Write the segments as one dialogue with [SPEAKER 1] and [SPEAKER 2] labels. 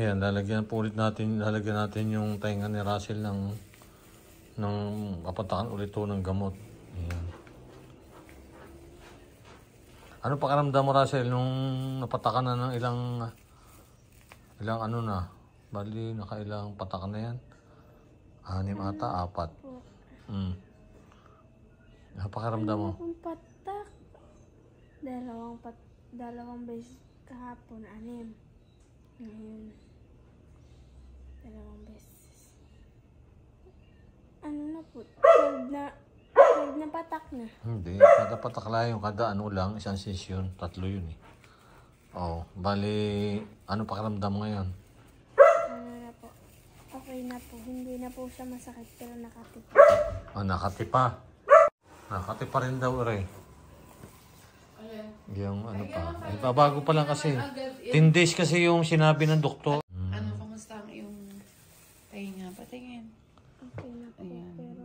[SPEAKER 1] Yan, lalagyan natin yung tainga ni Russell ng kapatakan ulit to ng gamot. Yan. Ano pakiramdam mo, Russell, nung napatakan na ng ilang ano na? Bali, nakailang patakan na yan? 6 ata, 4. Ano pakiramdam mo?
[SPEAKER 2] Akong patak. Dalawang beses kahapon, 6. Ngayon, 2 beses. Ano na po? 12 na patak na.
[SPEAKER 1] Hindi, kada patak lang yung kada ano lang, isang session, 3 yun eh. Oh, bali, ano pakiramdam mo ngayon?
[SPEAKER 2] Ano na po? Okay na po. Hindi na po siya masakit pero nakatipa.
[SPEAKER 1] Oh, nakatipa. Nakatipa rin daw, Ray. Yung ano pa. Ay, bago pa lang kasi. 10 days kasi yung sinabi ng doktor.
[SPEAKER 3] Ano, kamusta ang iyong pahinga? Patingin.
[SPEAKER 2] Okay na po
[SPEAKER 3] Ayan.
[SPEAKER 2] pero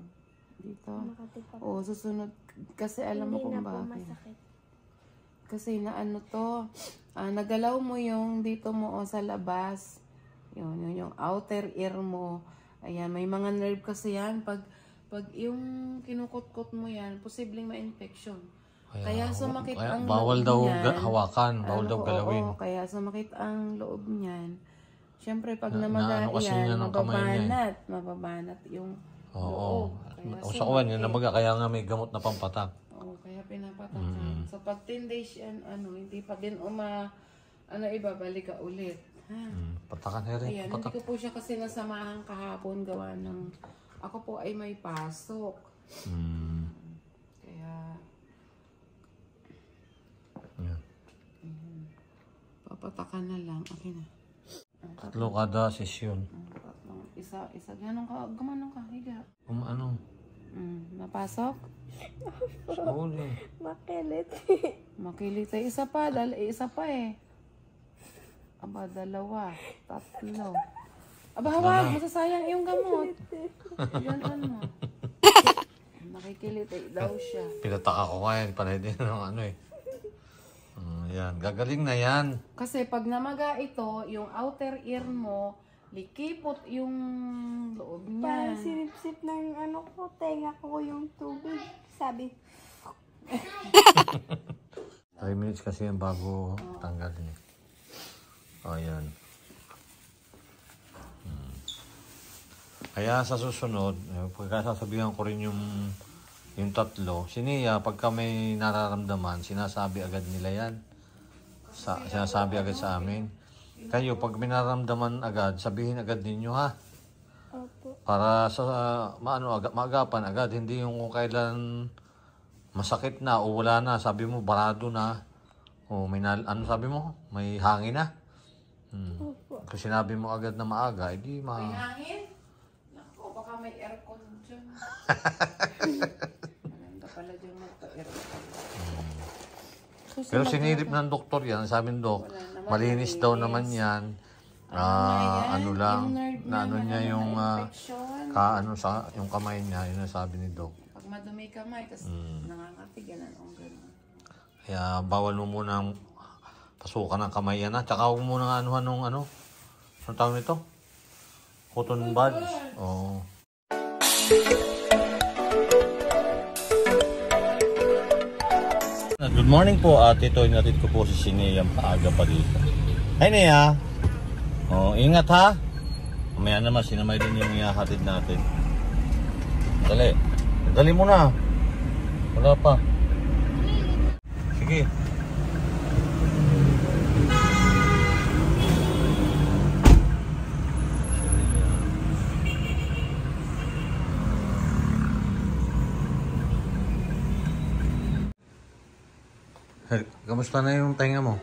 [SPEAKER 3] Dito.
[SPEAKER 2] nakatipa po.
[SPEAKER 3] Oo, susunod. Kasi alam mo
[SPEAKER 2] Hindi
[SPEAKER 3] kung
[SPEAKER 2] na po
[SPEAKER 3] bakit.
[SPEAKER 2] masakit.
[SPEAKER 3] Kasi na ano to, nagalaw mo yung dito mo sa labas. Yun yung outer ear mo. Ayan, may mga nerve kasi yan. Pag yung kinukot-kot mo yan, posibleng ma-infection. Kaya sumakit ang
[SPEAKER 1] bawal
[SPEAKER 3] loob
[SPEAKER 1] daw
[SPEAKER 3] niyan.
[SPEAKER 1] hawakan, bawal daw
[SPEAKER 3] Oo,
[SPEAKER 1] galawin.
[SPEAKER 3] kaya sumakit ang loob niyan. Siyempre, pag
[SPEAKER 1] Na
[SPEAKER 3] namaga
[SPEAKER 1] ano kasi niya
[SPEAKER 3] yan,
[SPEAKER 1] ng kamay niya
[SPEAKER 3] mababanat yung
[SPEAKER 1] Oo.
[SPEAKER 3] loob. Kaya
[SPEAKER 1] Sa kawan yun, namaga, kaya nga may gamot na pampatak.
[SPEAKER 3] Oo, kaya pinapatakan. So, pag 10 days yan, hindi pa din ibabalik ka ulit. Ha?
[SPEAKER 1] Patakan na rin.
[SPEAKER 3] Ayan, hindi ko po siya kasi nasamahan kahapon gawa ng, ako po ay may pasok. Kaya,
[SPEAKER 1] Yan.
[SPEAKER 3] papatakan na lang. Okay na.
[SPEAKER 1] 3 kada sesyon.
[SPEAKER 3] Isa, ganun ka, higa.
[SPEAKER 1] Ano?
[SPEAKER 3] Napasok?
[SPEAKER 1] Oo eh.
[SPEAKER 2] Makilit.
[SPEAKER 3] Makilita. Isa pa eh. Aba, 2, 3. Aba, hawag, masasayang iyong gamot. Ganun mo. Nakikilitay daw siya.
[SPEAKER 1] Pinataka ko ngayon, panay din ng ano eh. Yan, gagaling na yan.
[SPEAKER 3] Kasi pag namaga ito, yung outer ear mo, likipot yung loob niya.
[SPEAKER 2] Parang sinipsip ng ano ko, tenga ko yung tubig. Sabi,
[SPEAKER 1] 3 minutes kasi yan bago tanggalin eh. O, yan. Kaya sa susunod, pagkasasabihan ko rin yung 3, si Nia, pagka may nararamdaman, sinasabi agad nila yan. Sinasabi agad sa amin. Kayo, pag may nararamdaman agad, sabihin agad ninyo ha.
[SPEAKER 2] opo.
[SPEAKER 1] Para sa maagapan agad, hindi yung kung kailan masakit na o wala na, sabi mo barado na. O may ano sabi mo? May hangin na.
[SPEAKER 2] Opo.
[SPEAKER 1] Kung sinabi mo agad na maaga, edi
[SPEAKER 3] May hangin? Naku, baka may aircon dyan. Maganda pala dyan magpa-aircon.
[SPEAKER 1] Pero sinilip ng doktor yan, sabi ng dok, malinis daw naman yan. Ano lang, na ano niya yung yung kamay niya, yun ang sabi ni dok.
[SPEAKER 3] Pag madumi kamay, tapos nangangatig, ganun ang ganun.
[SPEAKER 1] Kaya bawal mo munang pasukan ng kamay yan ha. Tsaka huwag mo nang anuhan nung ano. Anong tawag nito? Cotton buds. Oo. Good morning po at ito inatid ko po si Nia paaga pa dito. Hi Nia! Ingat ha! Mamaya naman sinamay din yung ihahatid natin. Dali. Dali mo na. Wala pa. Sige. Kamusta na yung tainga mo?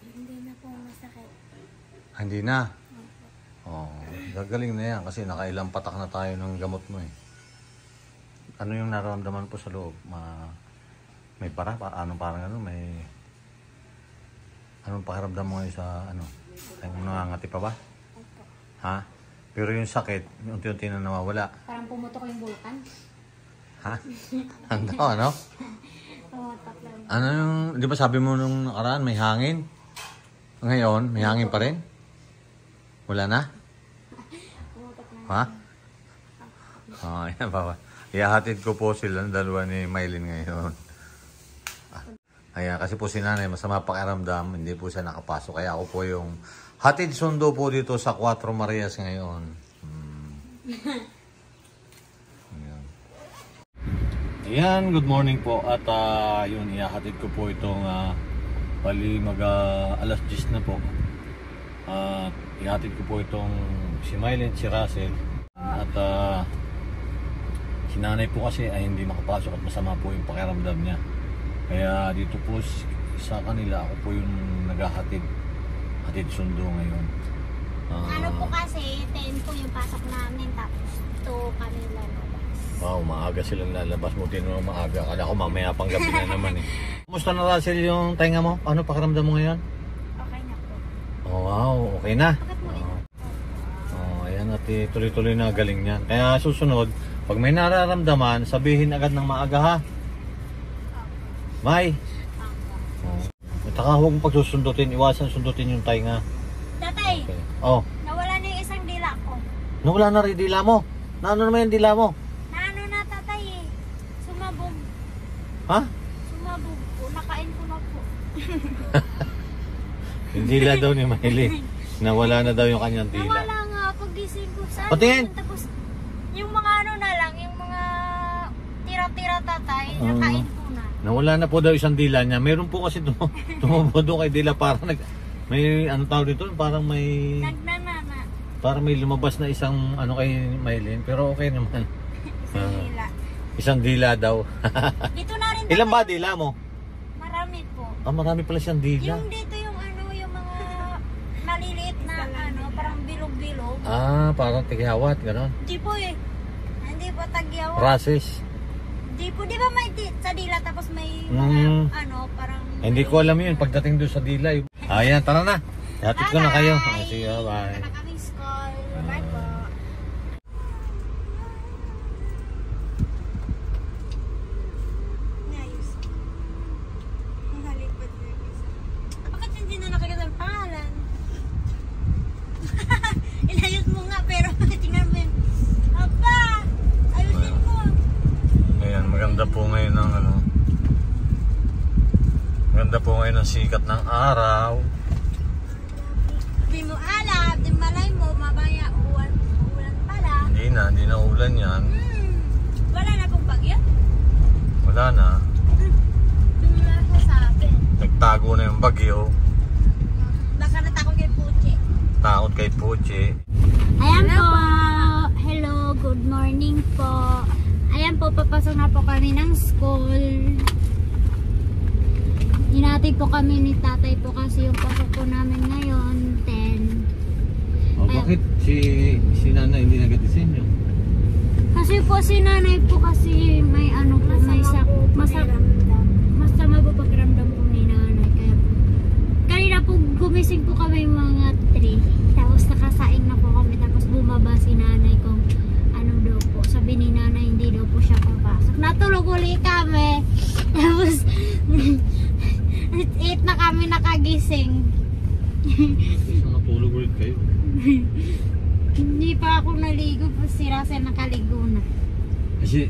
[SPEAKER 2] Hindi na po masakit.
[SPEAKER 1] Hindi na? Gagaling na yan kasi nakailang patak na tayo ng gamot mo eh. Ano yung nararamdaman po sa loob? May para? Anong parang ano? Anong pakiramdam mo ngayon sa ano? Tayo mo nangangati pa ba?
[SPEAKER 2] Opo.
[SPEAKER 1] Ha? Pero yung sakit, unti-unti na nawawala.
[SPEAKER 2] Parang pumutok yung bulkan.
[SPEAKER 1] Ha? Ano?
[SPEAKER 2] Pumatak lang.
[SPEAKER 1] Ano yung, di ba sabi mo nung nakaraan may hangin? Ngayon, may hangin pa rin? Wala na? Ha? Oh, yan pa. Ihahatid ko po sila dalawa ni Mylene ngayon. Ayan, kasi po si nanay masama pakiramdam, hindi po siya nakapasok. Kaya ako po yung hatid sundo po dito sa Cuatro Marias ngayon. Ayan, good morning po. At yun, ihahatid ko po itong bali alas 10 na po. At ihatid ko po itong si Mylene, si Russell. At si nanay po kasi ay hindi makapasok at masama po yung pakiramdam niya. Kaya dito po sa kanila ako po yung naghahatid sundo ngayon.
[SPEAKER 2] Ano po kasi, 10 po yung pasok namin, tapos 2 kami lalabas.
[SPEAKER 1] Wow, maaga silang lalabas. Buti naman maaga. Kala ko mamaya pang gabi na naman eh. Kumusta na Russell yung tainga mo? Ano pakiramdam mo ngayon?
[SPEAKER 2] Okay na po.
[SPEAKER 1] Oh, wow, okay na.
[SPEAKER 2] Bakit mo rin?
[SPEAKER 1] Ayan at tuloy-tuloy na galing niyan. Kaya susunod, pag may nararamdaman, sabihin agad ng maaga ha. May. At saka huwag mong pagsusundutin, iwasan sundutin yung tainga.
[SPEAKER 2] Tatay,
[SPEAKER 1] Okay. Oh,
[SPEAKER 2] nawala na yung isang dila ko.
[SPEAKER 1] nawala na rin dila mo. Naano naman yung dila mo?
[SPEAKER 2] Naano na tatay eh. Sumabog.
[SPEAKER 1] Ha?
[SPEAKER 2] Sumabog po. Nakain ko na po.
[SPEAKER 1] Yung dila daw ni Mylene. Nawala na daw yung kanyang dila.
[SPEAKER 2] Nawala nga pagising ko. Saan
[SPEAKER 1] Patingin.
[SPEAKER 2] yun? Tapos yung mga ano na lang, yung mga tira-tira tatay, nakain ko na.
[SPEAKER 1] Nawala na po daw isang dila niya. Meron po kasi tumubo doon kay dila parang may ano tawag dito, parang may
[SPEAKER 2] Nagnanana.
[SPEAKER 1] parang may lumabas na isang ano kay Mylene, pero okay naman.
[SPEAKER 2] Isang dila.
[SPEAKER 1] Isang dila daw.
[SPEAKER 2] Dito na rin
[SPEAKER 1] Ilan
[SPEAKER 2] tatay.
[SPEAKER 1] ba dila mo?
[SPEAKER 2] Marami po.
[SPEAKER 1] Marami pala siyang dila.
[SPEAKER 2] Yung dito yung ano, yung mga maliliit na ano, parang bilog-bilog.
[SPEAKER 1] Parang tighawat, gano'n.
[SPEAKER 2] Hindi po eh. Hindi po tagyawa.
[SPEAKER 1] Rasis.
[SPEAKER 2] Hindi po, di ba may sa dila tapos may mga ano, parang...
[SPEAKER 1] Hindi ko alam yun pagdating doon sa dila. Ayan, tara na. Hatid ko na kayo. Sige, bye.
[SPEAKER 2] Para kaming school. Bye po. Nice. Ang halipad na yung isa. Bakit hindi na nakikita ang pangalan? Inayos mo nga pero tingnan mo yun. Aba! Ayusin mo.
[SPEAKER 1] Ayan, maganda po ngayon ang ano. Maganda po ngayon ang sikat ng araw.
[SPEAKER 2] Di mo alam, di malay mo, mabaya ulan pala.
[SPEAKER 1] Hindi na ulan yan.
[SPEAKER 2] Wala na pong bagyo.
[SPEAKER 1] Wala na.
[SPEAKER 2] Wala sa sabi.
[SPEAKER 1] Nagtago na yung bagyo.
[SPEAKER 2] Baka natakot kay Puchi.
[SPEAKER 1] Takot kay Puchi.
[SPEAKER 2] Ayan po. Hello, good morning po. Ayan po, papasok na po kami ng school. Hinatid po kami ni tatay po kasi yung pasok po namin ngayon, 10.
[SPEAKER 1] Bakit si nanay hindi nag-disenyo?
[SPEAKER 2] Kasi po si nanay po kasi may ano po, may masama po pakiramdam po ni nanay. Kaya po, kanina po gumising po kami mga 3. Tapos nakasaing na po kami. Tapos bumaba si nanay kung ano daw po. Sabi ni nanay hindi daw po siya papasok. Natulog ulit kami. Tapos 8 na kami nakagising.
[SPEAKER 1] Natulog ulit kayo.
[SPEAKER 2] Hindi pa ako naligo. Si Russell nakaligo na.
[SPEAKER 1] Kasi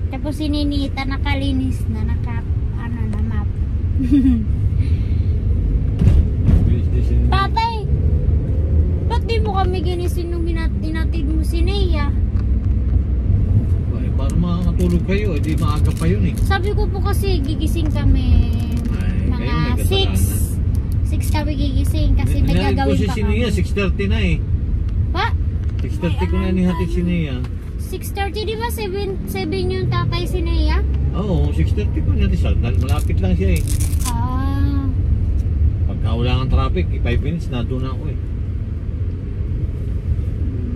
[SPEAKER 2] Tapos si Ninita nakalinis na. Ano na map. Tatay, ba't di mo kami ginising nung inatid mo si Nea?
[SPEAKER 1] para makakatulog kayo, hindi maaga pa yun eh.
[SPEAKER 2] Sabi ko po kasi gigising kami
[SPEAKER 1] Ay, kayo may
[SPEAKER 2] mga
[SPEAKER 1] kasalanan.
[SPEAKER 2] 6 kami gigising kasi may gagawin pa
[SPEAKER 1] si Nia,
[SPEAKER 2] kami.
[SPEAKER 1] 6:30 na eh.
[SPEAKER 2] Pa?
[SPEAKER 1] 6:30 ko na nihatid si Nia.
[SPEAKER 2] 6:30 di ba? 7 yung tatay si Nea?
[SPEAKER 1] Oo, 6:30 ko nihatid siya. Malapit lang siya eh. Pagka wala kang traffic, 5 minutes na doon ako eh.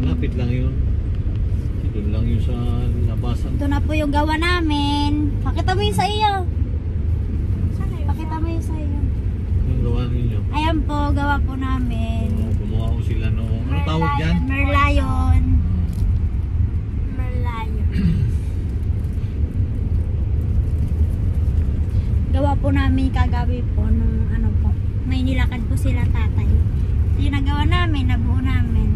[SPEAKER 1] Malapit lang yun. Doon lang yun sa labasan.
[SPEAKER 2] Ito na po yung gawa namin. Pakita mo yung sa iyo. Pakita mo yung sa iyo.
[SPEAKER 1] Yung gawa ninyo.
[SPEAKER 2] Ayan po, gawa po namin.
[SPEAKER 1] Gumawa ko sila noong. Ano tawag dyan?
[SPEAKER 2] Merlion. Merlion. Gawa po namin kagabi po nung ano po. may nilakad po sila tatay. Yung nagawa namin, nabuo namin.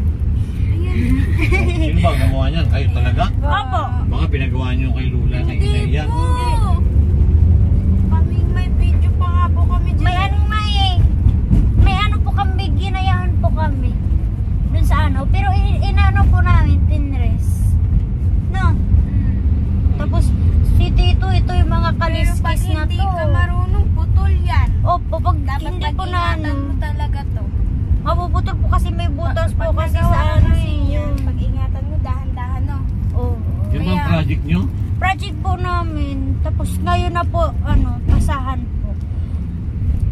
[SPEAKER 1] Sino ba gumawa niyan? Kayo talaga?
[SPEAKER 2] Opo.
[SPEAKER 1] Baka pinagawa niyo kay Lula, kay Inaya.
[SPEAKER 2] May video pa nga po kami dyan. May ano po kami, ginayahan po kami. Dun sa ano. Pero inano po namin, tinres. No? Tapos, si Tito, ito yung mga kaliskis na to.
[SPEAKER 4] Hindi ka marunong, putol yan.
[SPEAKER 2] Opo, pag
[SPEAKER 4] Dapat
[SPEAKER 2] hindi po na
[SPEAKER 4] pag-ingatan mo talaga to.
[SPEAKER 2] mapuputol po kasi may butas po kasi sa ano
[SPEAKER 4] yan. Pag-ingatan mo, dahan-dahan, no?
[SPEAKER 2] Oh.
[SPEAKER 1] Yung bang project niyo?
[SPEAKER 2] Project po namin. Tapos ngayon na po, pasahan po.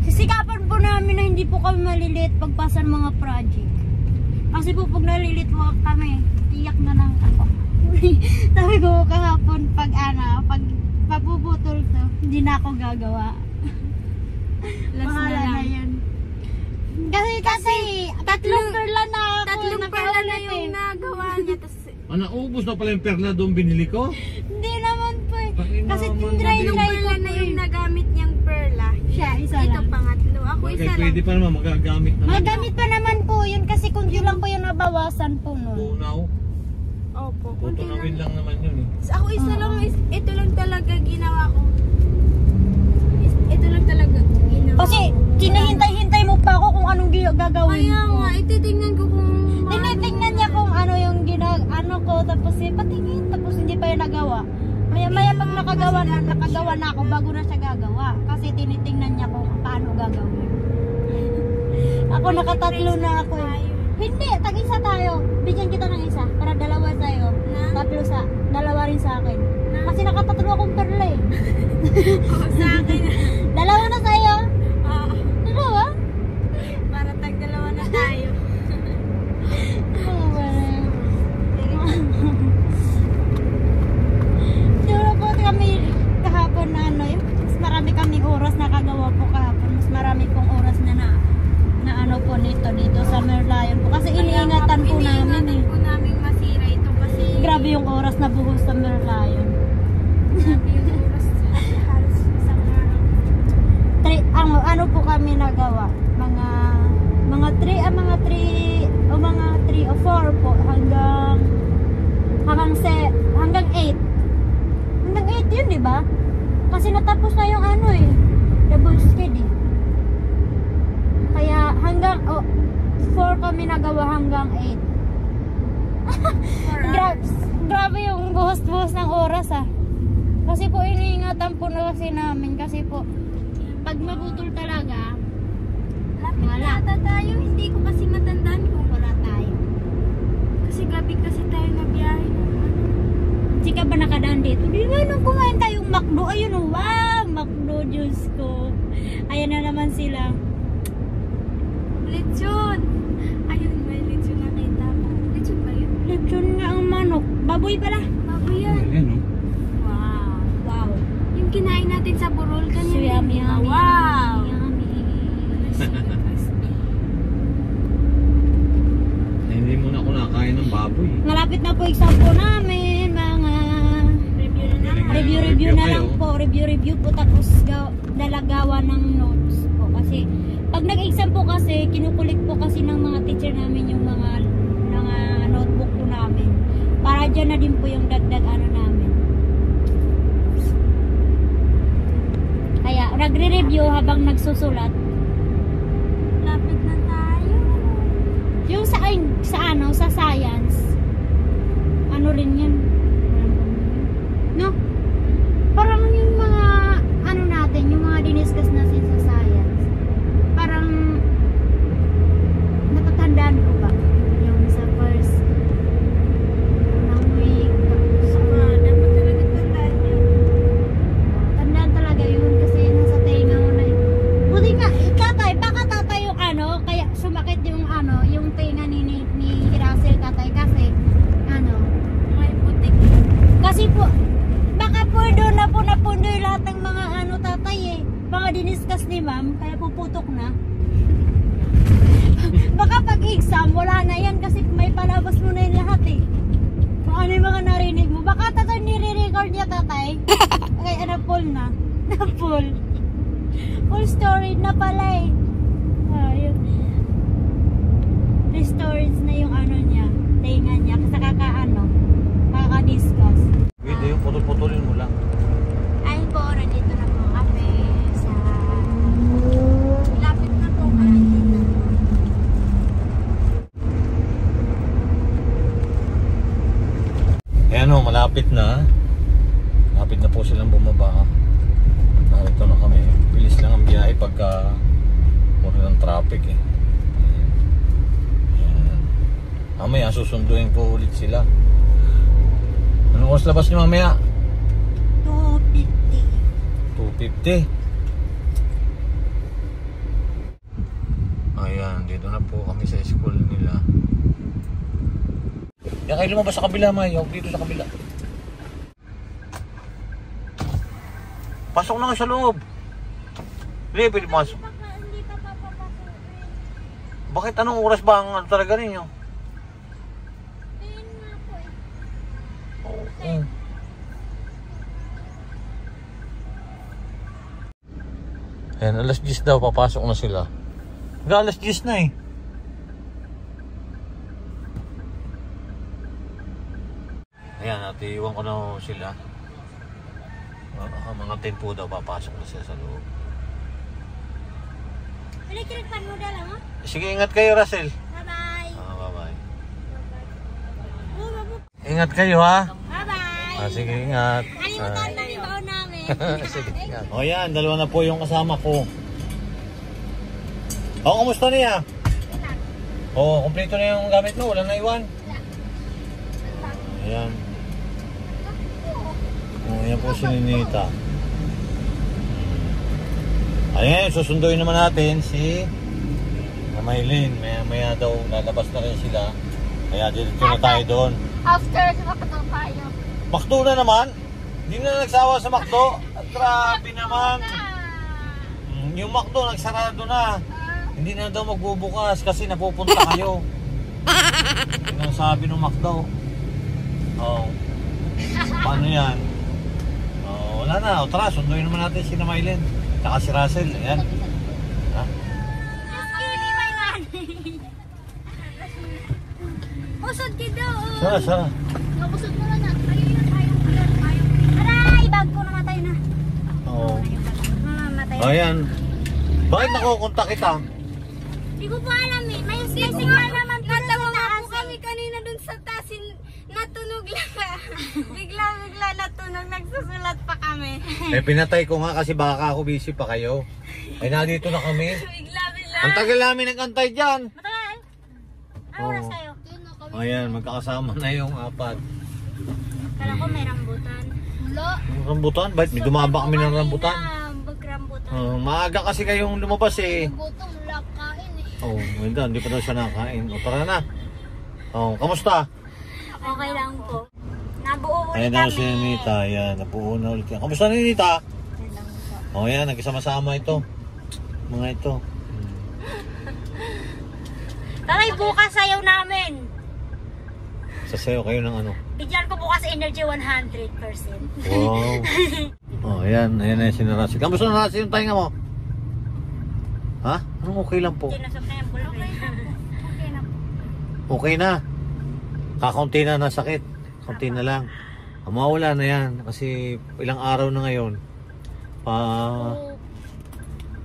[SPEAKER 2] Sisikapan po namin na hindi po kami maliliit pagpasan mga project. Kasi po pag nalilit po kami, iyak na lang ako. Sabi ko kahapon pag mapuputol to, hindi na ako gagawa. Bahala na yan. Kasi tatlong perla na ako.
[SPEAKER 4] Tatlong perla na yung nagawa niya.
[SPEAKER 1] Naubos na pala yung perla doon binili ko?
[SPEAKER 2] Hindi naman po eh.
[SPEAKER 1] Pakinaman
[SPEAKER 2] Kasi
[SPEAKER 1] mo
[SPEAKER 2] try
[SPEAKER 1] din.
[SPEAKER 2] ko
[SPEAKER 4] Perla na yung nagamit niyang perla.
[SPEAKER 2] siya, isa
[SPEAKER 4] Ito
[SPEAKER 2] lang.
[SPEAKER 4] pangatlo. Ako
[SPEAKER 1] Bagay,
[SPEAKER 4] isa lang.
[SPEAKER 1] pwede pa naman magagamit na.
[SPEAKER 2] Magamit pa naman po yun kasi kung yun lang po yung nabawasan po nun.
[SPEAKER 1] Tunaw.
[SPEAKER 4] Opo.
[SPEAKER 1] Tutunawin lang naman yun eh.
[SPEAKER 4] Ako isa lang. Ito lang talaga ginawa ko. Ito lang talaga ginawa
[SPEAKER 2] Kasi hinahintay-hintay mo pa ako kung anong gagawin
[SPEAKER 4] Kaya
[SPEAKER 2] ko.
[SPEAKER 4] nga, ititingnan ko kung
[SPEAKER 2] Tinitingnan niya kung ano yung ano ko, tapos patingin, tapos hindi pa yung nagawa. Maya pag nakagawa na ako bago na siya gagawa. Kasi tinitingnan niya kung paano gagawin. Ako nakatatlo na ako eh. Hindi, tag-isa tayo. Bigyan kita ng isa para dalawa tayo. Dalawa rin sa akin. Kasi nakatatlo akong perla eh.
[SPEAKER 4] sa akin.
[SPEAKER 2] Dalawa na sa'yo. Dalawa?
[SPEAKER 4] Para tag-dalawa na tayo.
[SPEAKER 2] Siguro po kami kahapon na mas marami kaming oras na kagawa po kahapon. Mas marami pong oras na po dito sa Merlion po. Kasi iniingatan po namin eh.
[SPEAKER 4] po namin masira ito kasi
[SPEAKER 2] Grabe yung oras na buhos sa Merlion.
[SPEAKER 4] grabe yung oras halos isang araw.
[SPEAKER 2] Ano po kami nagawa? Mga 3 o 4 po hanggang 8. Hanggang 8 yun, di ba? Kasi natapos na yung double skid eh. Kaya hanggang 4 kami nagawa hanggang 8. Grabe yung buhos-buhos ng oras ah. Kasi po iniingatan po na kasi namin kasi po pag maputol talaga
[SPEAKER 4] Wala tayo, hindi ko kasi matandaan kung wala tayo. Kasi gabi kasi tayo nabiyahe.
[SPEAKER 2] Hindi ka ba nakadaan dito? Di ba nung kumain tayong McDo? Ayun o, wow! McDo, Diyos ko. Ayan na naman sila.
[SPEAKER 4] Lechon! Ayun, may lechon nakita ko. Lechon ba yun?
[SPEAKER 2] Lechon nga ang manok. Baboy pala.
[SPEAKER 4] Baboy yan.
[SPEAKER 1] Ayan oh.
[SPEAKER 2] Wow.
[SPEAKER 4] Yung kinain natin sa Burol
[SPEAKER 2] So
[SPEAKER 4] kanina.
[SPEAKER 2] yummy, yummy.
[SPEAKER 4] Wow!
[SPEAKER 2] Yummy.
[SPEAKER 1] Hindi mo na ako nakain ng baboy.
[SPEAKER 2] Malapit na po exam po namin. Mga review na lang po. Review po tapos dalagawa ng notes po. Kasi pag nag-exam po kasi, kinukulik po kasi ng mga teacher namin yung mga notebook po namin. Para dyan na din po yung dagdag namin. Kaya nagre-review habang nagsusulat.
[SPEAKER 4] Lapit na tayo.
[SPEAKER 2] Yung sa science, ano rin yan? No? Parang yung mga natin, yung mga diniscuss natin sa science. Parang natatandaan ko ba? Yung sa first week.
[SPEAKER 4] Dapat talaga tandaan yun.
[SPEAKER 2] Tandaan talaga yun kasi nasa tenga mo na yun. Buti nga, baka tatay yung kaya sumakit yung yung tenga ni Russell tatay kasi
[SPEAKER 4] May putik.
[SPEAKER 2] kasi po baka po doon na po napundoy lahat ng mga tatay eh. Mga diniscuss ni ma'am, kaya puputok na. Baka pag exam, wala na yan kasi may palabas mo na yung lahat eh. Kung ano yung mga narinig mo. Baka tatay nire-record niya tatay. Kaya full na. Full story na pala eh.
[SPEAKER 1] Lapit na. Lapit na po silang bumaba. Narito na kami. Bilis lang ang biyahe pagka puro ng traffic eh. Ayan. Mamaya susunduin ko ulit sila. Anong oras labas nyo mamaya? 2:50. Ayan, dito na po kami sa school nila. Yan kayo lumabas sa kabila, May. Huwag dito sa kabila. Pasok na kayo sa loob. Hindi, pwede pasok.
[SPEAKER 4] Hindi pa papapasok.
[SPEAKER 1] Bakit anong oras ba ang ano talaga ninyo?
[SPEAKER 4] Ayun nga po eh.
[SPEAKER 1] Oo. Ayan, alas 10 daw, papasok na sila. Hanggang alas 10 na eh. Ayan, at iwan ko na sila. Mga 10 po daw, papasok na sila sa loob.
[SPEAKER 4] Electric fan mo dala mo?
[SPEAKER 1] Sige, ingat kayo, Russell.
[SPEAKER 4] Bye-bye.
[SPEAKER 1] Bye-bye.
[SPEAKER 4] Oh, mabu-
[SPEAKER 1] Ingat kayo, ha?
[SPEAKER 4] Bye-bye.
[SPEAKER 1] Sige, ingat.
[SPEAKER 4] Kalimutan na rin baon namin.
[SPEAKER 1] Sige, ingat. O yan, dalawa na po yung kasama ko. O, kumusta niya? O, kumpleto na yung gamit mo, wala na iwan. Ayan. O, yan po si Ninita. Ayan, susunduin naman natin si Maylin. Maya daw lalabas na rin sila. Kaya dito na tayo doon.
[SPEAKER 4] After, nakataw tayo.
[SPEAKER 1] McDo na naman? Hindi na nagsawa sa McDo? Grabe naman. Yung McDo nagsarado na. Hindi na daw magbubukas kasi napupunta kayo. Yun ang sabi ng McDo. Oh. Paano yan? Oh, wala na. O tara, sunduin naman natin si Maylin. Tsaka si Russell. Ayan. Ha?
[SPEAKER 4] Skinny my man. Usod ka daw.
[SPEAKER 1] Sara, Sara.
[SPEAKER 4] Usod mo na. Aray, bag ko namatay na.
[SPEAKER 1] Oo.
[SPEAKER 4] Mamatay.
[SPEAKER 1] Oh, ayan. Bakit nakukontak kita?
[SPEAKER 4] Hindi ko po alam eh. May signal naman po sa taas. Kami kanina dun sa tasin, natunog lang. Bigla natunog. Nagsusulat pa kami.
[SPEAKER 1] Eh, pinatay ko nga kasi baka ako busy pa kayo. Ay, nandito na kami.
[SPEAKER 4] Bigla.
[SPEAKER 1] Ang tagal namin nag-antay dyan.
[SPEAKER 4] Matagal? Ano oras tayo?
[SPEAKER 1] Ayan, magkakasama na yung apat.
[SPEAKER 4] Kala ko may rambutan. Wala.
[SPEAKER 1] Yung rambutan? Ba't may dumaba kami ng rambutan?
[SPEAKER 4] Rambutan.
[SPEAKER 1] Maaga kasi kayong lumabas eh.
[SPEAKER 4] Gutom, wala kain eh.
[SPEAKER 1] Oh, hindi pa daw siya nakakain. O, tara na. Oh, kamusta?
[SPEAKER 4] Okay lang po. Nabuo ulit
[SPEAKER 1] Ayan
[SPEAKER 4] kami.
[SPEAKER 1] daw si Ninita. Ayan, nabuo na ulit yan. Kamusta Ninita? Oh, ayan, nagkasama-sama ito. Mga ito.
[SPEAKER 2] Taray, bukas sayaw namin.
[SPEAKER 1] Sasayaw kayo ng ano?
[SPEAKER 2] Bigyan ko bukas energy 100%.
[SPEAKER 1] Wow. Oh, ayan na si Russell. Kamusta na Russell yung tainga mo? Ha? Anong okay lang po?
[SPEAKER 2] Tinasok na yung bulok.
[SPEAKER 4] Okay na po.
[SPEAKER 1] Okay na. Kakaunti na na sakit. Kaunti na lang. Mawala na yan kasi ilang araw na ngayon.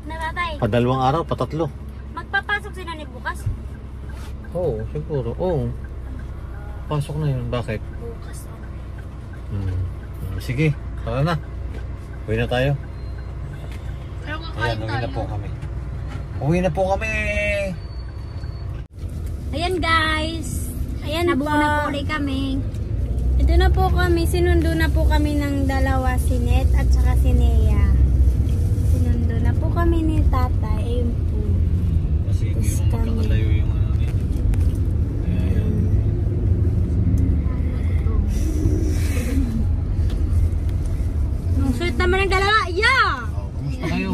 [SPEAKER 2] Natatay.
[SPEAKER 1] Padalawang araw, patatlo.
[SPEAKER 2] Magpapasok sila ni bukas.
[SPEAKER 1] Oo, siguro. Oo. Pasok na yun. Bakit?
[SPEAKER 2] Bukas.
[SPEAKER 1] Sige, tara na. Uwi na tayo.
[SPEAKER 4] Pero
[SPEAKER 1] Ayan, uwi na po kami. Uwi na po kami.
[SPEAKER 2] Ayan guys.
[SPEAKER 4] Ayan
[SPEAKER 2] Nabuo
[SPEAKER 4] po.
[SPEAKER 2] na po ulit kami.
[SPEAKER 4] Ito na po kami, sinundo na po kami ng dalawa, si Net at saka si Nea. Sinundo na po kami ni tatay. Ayun po.
[SPEAKER 1] Kasi hindi mo magkakalayo yung ano dito. Ayan.
[SPEAKER 2] Ang sweet naman ng dalawa. Yeah!
[SPEAKER 1] Oh, kamusta kayo?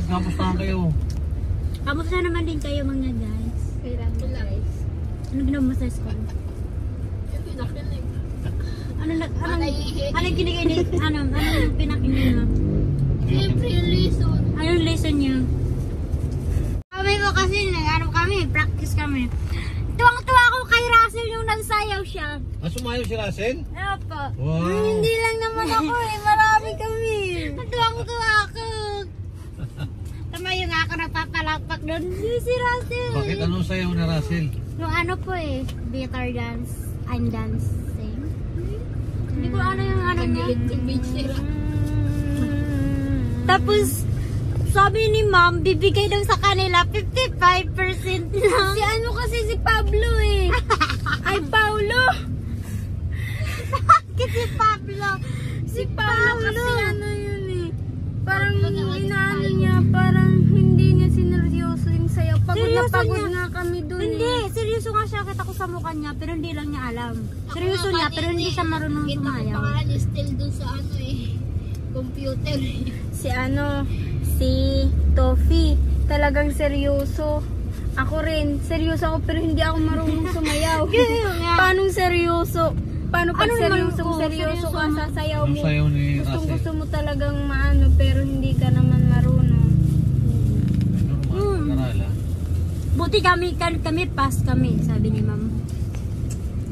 [SPEAKER 1] Kamustahan kayo?
[SPEAKER 2] Kamusta naman din kayo mga guys?
[SPEAKER 4] Kailan po guys?
[SPEAKER 2] Ano ginawa mo sa school? Ano kinikinig? Ano pinakinig mo?
[SPEAKER 4] Siyempre yung lesson.
[SPEAKER 2] Anong lesson niyo? Kami po kasi practice kami. Tuwang-tuwa ako kay Russell yung nagsayaw siya.
[SPEAKER 1] Sumayaw si Russell?
[SPEAKER 2] Opo.
[SPEAKER 1] Wow.
[SPEAKER 4] Hindi lang naman ako eh, marami kami.
[SPEAKER 2] Tuwang-tuwa ako. Tumayo nga ako nagpapalakpak doon. Si Russell.
[SPEAKER 1] Bakit anong sayaw na Russell?
[SPEAKER 2] Yung ano po eh, bitter dance. I'm dancing. Hindi ko ano yung ano niya. Tapos, sabi ni ma'am, bibigay daw sa kanila 55% lang.
[SPEAKER 4] Si ano kasi si Pablo eh. Ay, Paulo.
[SPEAKER 2] Bakit si Pablo?
[SPEAKER 4] Si Pablo kasi ano yun eh. Parang inaano niya, parang hindi niya sineryoso yung sayaw. Pagod na
[SPEAKER 2] Seryoso
[SPEAKER 4] pagod
[SPEAKER 2] niya?
[SPEAKER 4] nga kami dun
[SPEAKER 2] Hindi,
[SPEAKER 4] eh.
[SPEAKER 2] seryoso nga siya. Kita ko sa mukha niya, pero hindi lang niya alam. Seryoso niya, pero hindi siya marunong sumayaw.
[SPEAKER 5] Still dun sa ano computer.
[SPEAKER 4] Si ano, si Tofi, talagang seryoso. Ako rin, seryoso ako pero hindi ako marunong sumayaw. Paano seryoso? Paano pag
[SPEAKER 2] Ano naman
[SPEAKER 4] seryosong
[SPEAKER 2] ko?
[SPEAKER 4] seryoso ka sa sayaw
[SPEAKER 1] Yung
[SPEAKER 4] mo?
[SPEAKER 1] sayaw ni
[SPEAKER 4] Gustong
[SPEAKER 1] Russell.
[SPEAKER 4] gusto mo talagang maano pero hindi ka naman marunong.
[SPEAKER 1] Normal, pag-aralan.
[SPEAKER 2] Buti kami pass kami, sabi ni ma'am.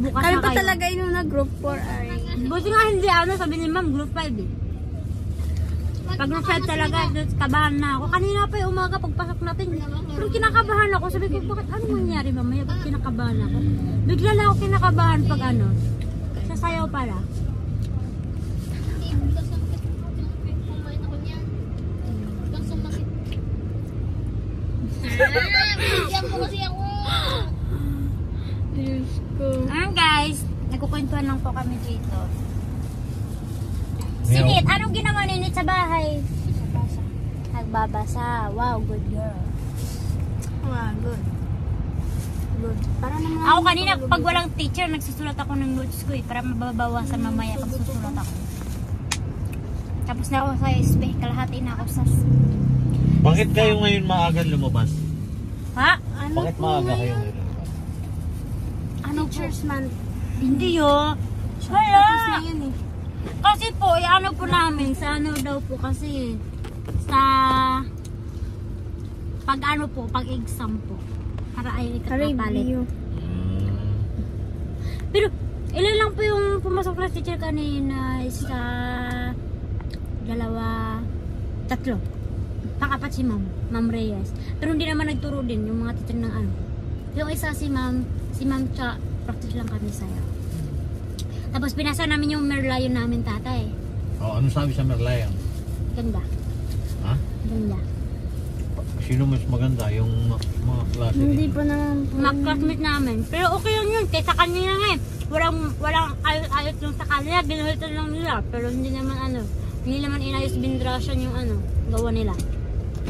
[SPEAKER 2] Bukas
[SPEAKER 4] Kami
[SPEAKER 2] na
[SPEAKER 4] pa
[SPEAKER 2] kayo.
[SPEAKER 4] talaga yung nag-group 4 ay.
[SPEAKER 2] Buti nga hindi ano, sabi ni ma'am, group 5 eh. Pag group 5 talaga, kabahan na ako. Kanina pa yung umaga pagpasok natin. Pero kinakabahan ako. Sabi ko, bakit ano mangyari mamaya? Ba't kinakabahan ako? Bigla lang ako kinakabahan pag ano. Sa sayaw pala.
[SPEAKER 5] Kumain ako niyan. Bang sumakit. Bigyan mo kasi ako.
[SPEAKER 4] Diyos ko.
[SPEAKER 2] Ayan guys, nagkukwentuhan lang po kami dito. Sinit, anong ginawa ni Nit sa bahay? Nagbabasa. Wow, good girl.
[SPEAKER 4] Good. Good. Para naman
[SPEAKER 2] Ako kanina, pag walang teacher, nagsusulat ako ng notes ko eh, para mababawasan mamaya pag susulat ako. Tapos na ako sa SP, kalahati na ako sa...
[SPEAKER 1] Bakit kayo ngayon maaga lumabas?
[SPEAKER 2] Ha?
[SPEAKER 4] ano
[SPEAKER 1] Bakit
[SPEAKER 4] po
[SPEAKER 1] maaga kayo
[SPEAKER 4] ngayon?
[SPEAKER 1] ngayon lumabas?
[SPEAKER 2] Ano po?
[SPEAKER 4] Teacher's Month.
[SPEAKER 2] Hindi oh.
[SPEAKER 4] Tapos na
[SPEAKER 2] Wala!
[SPEAKER 4] yun eh.
[SPEAKER 2] Kasi po, ano po namin, sa ano daw po kasi, sa... Pag ano po, pag exam po. Para ay ikapapalit.
[SPEAKER 4] Review.
[SPEAKER 2] Pero, ilan lang po yung pumasok na teacher kanina? Isa, dalawa, tatlo. Pang-apat si Ma'am Reyes. Pero hindi naman nagturo din yung mga teacher ng ano. Yung isa si Ma'am Cha, practice lang kami sa'yo. Tapos pinasa namin yung Merlion namin tatay.
[SPEAKER 1] Oh, ano sabi sa Merlion?
[SPEAKER 2] Ganda.
[SPEAKER 1] Ha?
[SPEAKER 2] Ganda.
[SPEAKER 1] Sino mas maganda? Yung mga klase?
[SPEAKER 4] Hindi pa naman po.
[SPEAKER 2] Mga classmate namin. Pero okay lang yun. Kaysa kanina nga eh. Walang ayot yung sa kanila. Binuhitan lang nila. Pero hindi naman hindi naman inayos bindrasyan yung gawa nila.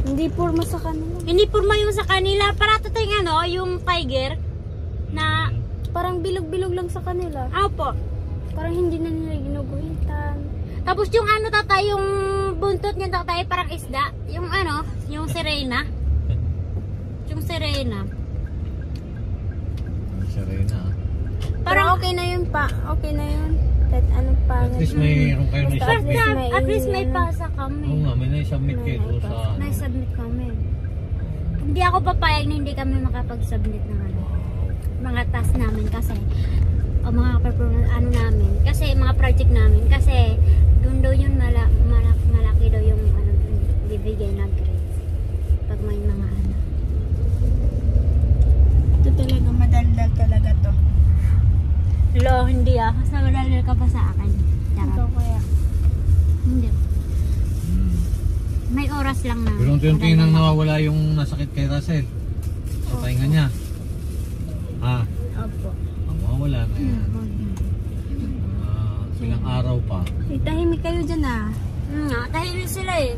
[SPEAKER 4] Hindi porma sa kanila.
[SPEAKER 2] Hindi purma yung sa kanila. Para tayong yung tiger na,
[SPEAKER 4] Parang bilog-bilog lang sa kanila.
[SPEAKER 2] po.
[SPEAKER 4] Parang hindi na nila ginuguhitan.
[SPEAKER 2] Tapos yung tatay, yung buntot niya tatay, parang isda. Yung yung sirena. Yung sirena.
[SPEAKER 1] Serena.
[SPEAKER 4] Parang
[SPEAKER 2] Parang,
[SPEAKER 4] okay na yun pa. Okay na yun. Kahit ano pa.
[SPEAKER 1] At least mayroon kayo
[SPEAKER 4] Basta
[SPEAKER 1] na-submit.
[SPEAKER 2] at least may pasa kami.
[SPEAKER 1] Oo nga, may na-submit kayo doon sa...
[SPEAKER 2] Na-submit kami. Hindi ako papayag na hindi kami makapag-submit ng mga task namin kasi o mga performance namin kasi mga project namin kasi doon daw yun malaki daw yung bibigay na grades pag may mga
[SPEAKER 4] Ito talaga madaldal talaga to.
[SPEAKER 2] Lo, hindi mas namadalil ka pa sa akin.
[SPEAKER 4] Ito kaya.
[SPEAKER 2] Hindi. May oras lang na.
[SPEAKER 1] Pero unti-unti nang nawawala yung nasakit kay Russell. Sa pahinga niya. Ha?
[SPEAKER 4] Opo.
[SPEAKER 1] Mawawala na yan. Ilang araw pa.
[SPEAKER 4] Tahimik kayo dyan ah.
[SPEAKER 2] Tahimik sila eh.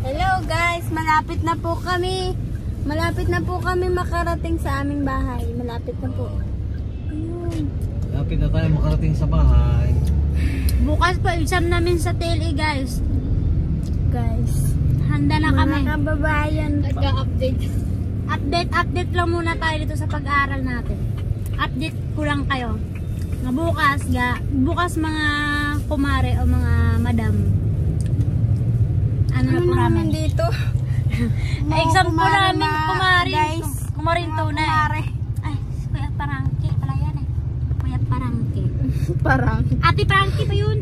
[SPEAKER 4] Hello guys, malapit na po kami. Malapit na po kami makarating sa aming bahay. Malapit na po. Ayun.
[SPEAKER 1] Lapit na tayo makarating sa bahay.
[SPEAKER 2] Bukas pa exam namin sa TLE guys.
[SPEAKER 4] Guys,
[SPEAKER 2] Handa na kami.
[SPEAKER 4] mga kababayan po.
[SPEAKER 5] Nagka-update.
[SPEAKER 2] Update lang muna tayo dito sa pag-aaral natin. Update ko lang kayo. Bukas mga kumare o mga madam. Ano na po namin?
[SPEAKER 4] dito?
[SPEAKER 2] Exam po
[SPEAKER 4] kumare
[SPEAKER 2] namin,
[SPEAKER 4] na,
[SPEAKER 2] kumare.
[SPEAKER 4] guys.
[SPEAKER 2] Kumarin to na
[SPEAKER 4] Kumare.
[SPEAKER 2] Ay, Kuya Parangki pala yan eh. Kuya Parangki.
[SPEAKER 4] Parang.
[SPEAKER 2] Ate Parangki pa yun.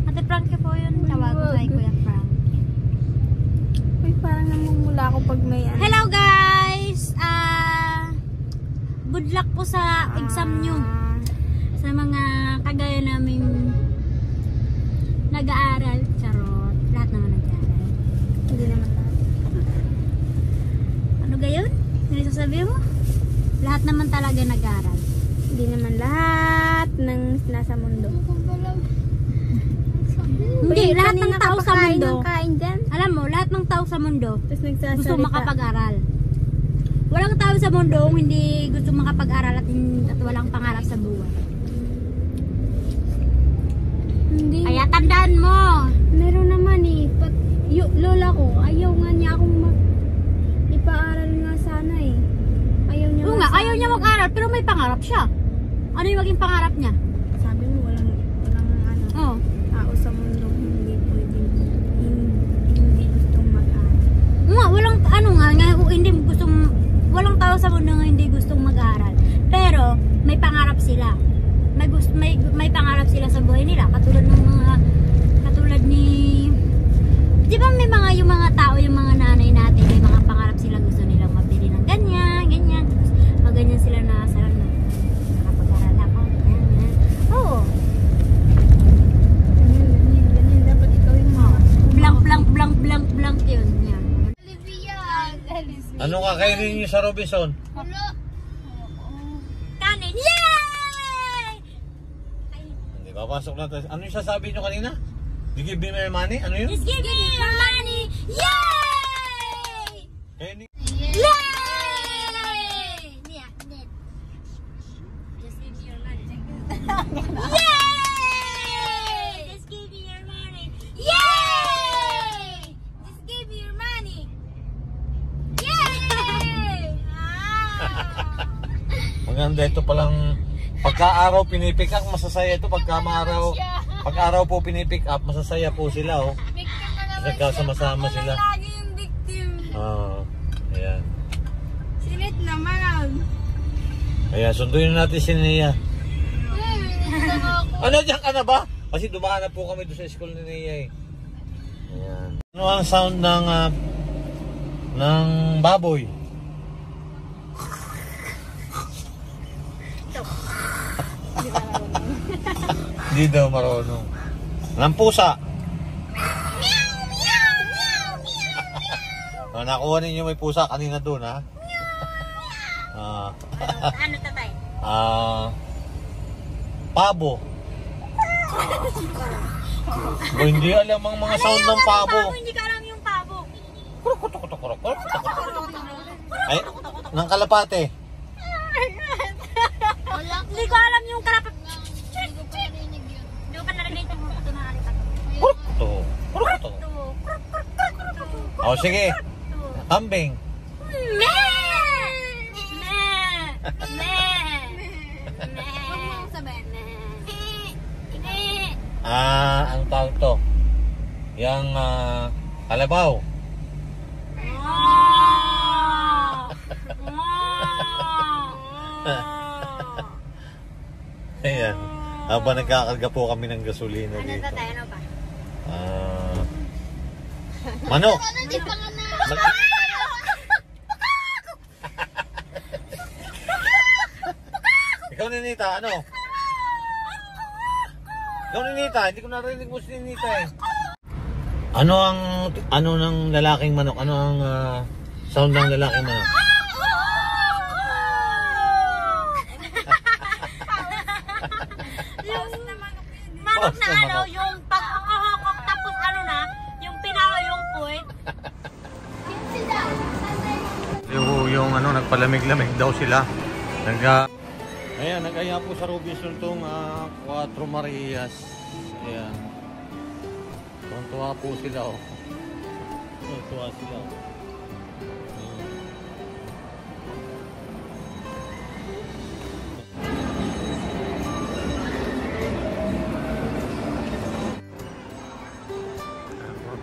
[SPEAKER 2] Ate Parangki po yun. Tawag ko kay Kuya Parangki.
[SPEAKER 4] Uy, parang namumula ako pag may ano.
[SPEAKER 2] Hello guys! Good luck po sa exam nyo. Sa mga kagaya namin nag-aaral. Charot. Lahat naman nag-aaral. Hindi naman lahat. Ano gayon? Ano sasabihin mo? Lahat naman talaga nag-aaral.
[SPEAKER 4] Hindi naman lahat ng nasa mundo.
[SPEAKER 2] Hindi, lahat ng tao sa mundo.
[SPEAKER 4] Kain dyan.
[SPEAKER 2] Alam mo, lahat ng tao sa mundo
[SPEAKER 4] Tapos nagsasalita.
[SPEAKER 2] gusto makapag-aral. Walang tao sa mundo hindi gusto makapag-aral at walang pangarap sa buhay.
[SPEAKER 4] Hindi.
[SPEAKER 2] Kaya tandaan mo.
[SPEAKER 4] Meron naman eh. Lola ko, ayaw nga niya akong ipaaral nga sana eh. Ayaw niya
[SPEAKER 2] Oo nga, ayaw niya mag-aral pero may pangarap siya. Ano yung maging pangarap niya?
[SPEAKER 4] Sabi mo, walang ano,
[SPEAKER 2] Oh.
[SPEAKER 4] tao sa mundo hindi pwedeng hindi gustong mag-aral.
[SPEAKER 2] Nga, walang tao sa mundo nga hindi gustong mag-aral. Pero may pangarap sila. May pangarap sila sa buhay nila katulad ni di ba may mga yung mga tao, yung mga nanay natin, may mga pangarap sila, gusto nilang mabili ng ganyan. Pag ganyan sila na sarang nakapag-aral ako. Ganyan. Oo.
[SPEAKER 4] Ganyan. Dapat ikaw yung
[SPEAKER 2] Blank yun. Yan.
[SPEAKER 1] Ano kakainin niyo sa Robinson?
[SPEAKER 2] Kanin. Yay!
[SPEAKER 1] Hindi, papasok na tayo. Ano yung sasabi niyo kanina? You give me my money? Ano yun?
[SPEAKER 2] Just give me your money. Yay!
[SPEAKER 1] Eh,
[SPEAKER 2] Yay! Yeah. Just give me your money. Yay! Just give me your money. Yay! Just give me your money. Yay!
[SPEAKER 1] maganda ito palang pagka-araw pinipick up, masasaya ito. Pag-araw po pinipick up, masasaya po sila, oh. Nagkasama-sama sila.
[SPEAKER 4] Lagi yung victim.
[SPEAKER 1] Oo. Ayan.
[SPEAKER 4] Sinit naman.
[SPEAKER 1] Ayan, sunduin natin si Nia. Ano, diyan ka na ba? Kasi dumaan na po kami doon sa school ni Nia, eh. Ayan. Ano ang sound ng baboy? Hindi daw marunong. Ng pusa. Nakuha ninyo may pusa kanina doon, ha?
[SPEAKER 2] Ano tatay?
[SPEAKER 1] Pabo. Hindi alam ang mga sound ng pabo.
[SPEAKER 2] Hindi ka alam yung pabo.
[SPEAKER 1] Ay, ng kalapate.
[SPEAKER 2] Hindi ko alam yung karapat. Hindi ko pa narinig yung ito na alikat.
[SPEAKER 1] O, sige. Kambing. Ang tawag to. Yang kalabaw. Ayan. Habang nagkakarga po kami ng gasolina dito.
[SPEAKER 2] Ano pa?
[SPEAKER 1] Manok. Ikaw, Ninita, ano? Ikaw, Ninita, hindi ko narinig mo si Ninita, eh. Ano ng lalaking manok? Ano ang sound ng lalaking manok?
[SPEAKER 2] Manok na ano, yung pag-hokok tapos ano na, yung pinawa yung puwet.
[SPEAKER 1] Yung nagpalamig-lamig daw sila. Ayan, nag-aya po sa Robinson itong 4 Marias. Ayan. Tuwa po sila, oh. Tuwa sila, oh.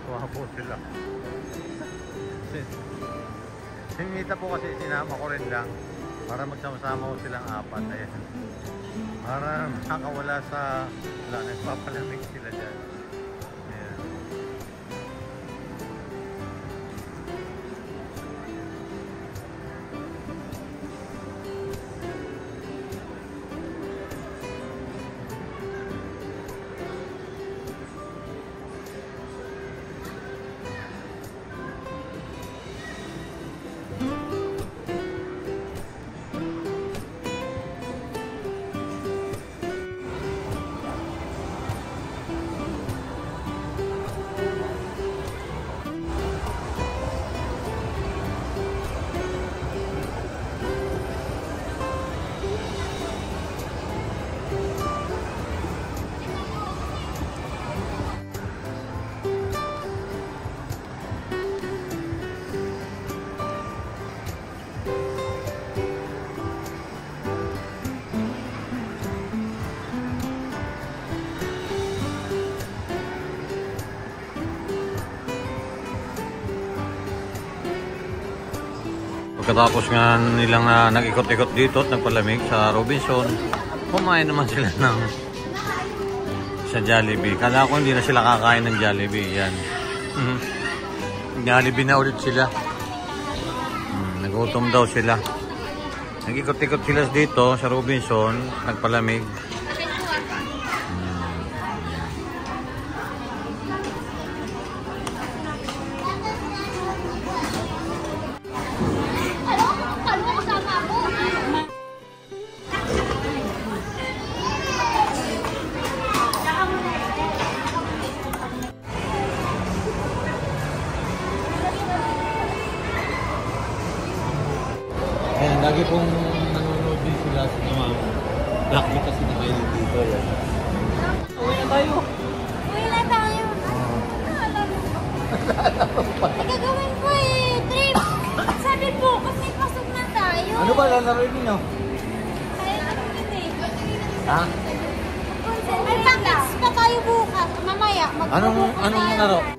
[SPEAKER 1] Tuwa po sila. Si Mita po kasi sinama ko rin lang para magsama-sama ko silang 4. Ayan. Para makakawala sa nagpapalamig sila dyan. Ayan. Pagkatapos nga nilang nag-ikot-ikot dito at nagpalamig sa Robinson, kumain naman sila sa Jollibee. Kala ko hindi na sila kakain ng Jollibee. Yan. Jollibee na ulit sila. Nagutom daw sila. Nag-ikot-ikot sila dito sa Robinson, nagpalamig. Ayan, lagi pong nanonood din sila sa mga nakita sila kayo dito. Yan. Uwi na tayo.
[SPEAKER 4] Uwi na tayo. May gagawin ko trip. Sabi po, kasi pasok na tayo.
[SPEAKER 1] Ano ba lalaroin ninyo?
[SPEAKER 4] Kaya ano yun
[SPEAKER 1] Ha?
[SPEAKER 4] May practice pa tayo bukas. Mamaya,
[SPEAKER 1] Anong laro?